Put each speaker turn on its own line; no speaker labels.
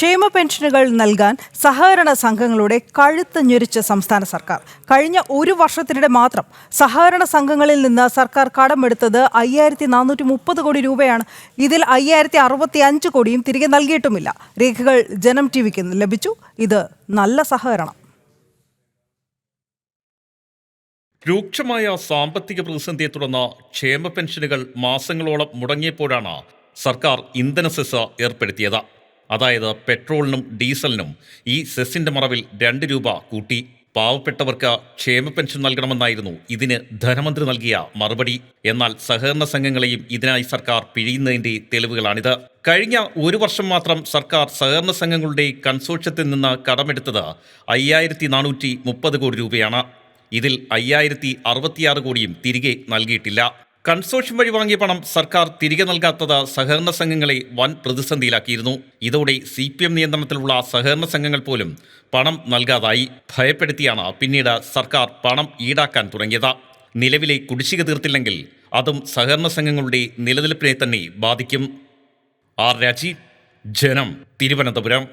ക്ഷേമ പെൻഷനുകൾ നൽകാൻ സഹകരണ സംഘങ്ങളുടെ കഴുത്ത് ഞെരിച്ച സംസ്ഥാന സർക്കാർ. കഴിഞ്ഞ ഒരു വർഷത്തിനിടെ മാത്രം സഹകരണ സംഘങ്ങളിൽ നിന്ന് സർക്കാർ കടമെടുത്തത് 5430 കോടി രൂപയാണ്. ഇതിൽ 5065 കോടിയും തിരികെ നൽകിയിട്ടുമില്ല. രേഖകൾ ജനം ടിവിക്ക് ലഭിച്ചു. ഇത് നല്ല സഹകരണം.
രൂക്ഷമായ സാമ്പത്തിക പ്രതിസന്ധിയെ തുടർന്ന് ക്ഷേമ പെൻഷനുകൾ മാസങ്ങളോളം മുടങ്ങിയപ്പോഴാണ് സർക്കാർ ഇന്ധന സെസ് ഏർപ്പെടുത്തിയത്. അതായത് പെട്രോളിനും ഡീസലിനും ഈ സെസ്സിന്റെ മറവിൽ 2 രൂപ കൂട്ടി. പാവപ്പെട്ടവർക്ക് ക്ഷേമ പെൻഷൻ നൽകണമെന്നായിരുന്നു ഇതിന് ധനമന്ത്രി നൽകിയ മറുപടി. എന്നാൽ സഹകരണ സംഘങ്ങളെയും ഇതിനായി സർക്കാർ പിഴിയുന്നതിന്റെ തെളിവുകളാണിത്. കഴിഞ്ഞ ഒരു വർഷം മാത്രം സർക്കാർ സഹകരണ സംഘങ്ങളുടെ കൺസോർഷ്യത്തിൽ നിന്ന് കടമെടുത്തത് 5430 കോടി രൂപയാണ്. ഇതിൽ 5066 കോടിയും തിരികെ നൽകിയിട്ടില്ല. കൺസോർഷ്യം വഴി വാങ്ങിയ പണം സർക്കാർ തിരികെ നൽകാത്തത് സഹകരണ സംഘങ്ങളെ വൻ പ്രതിസന്ധിയിലാക്കിയിരുന്നു. ഇതോടെ CPM നിയന്ത്രണത്തിലുള്ള സഹകരണ സംഘങ്ങൾ പോലും പണം നൽകാതായി. ഭയപ്പെടുത്തിയാണ് പിന്നീട് സർക്കാർ പണം ഈടാക്കാൻ തുടങ്ങിയത്. നിലവിലെ കുടിശ്ശിക തീർത്തില്ലെങ്കിൽ അതും സഹകരണ സംഘങ്ങളുടെ നിലനിൽപ്പിനെ തന്നെ ബാധിക്കും. ആർ രാജീവ്, ജനം, തിരുവനന്തപുരം.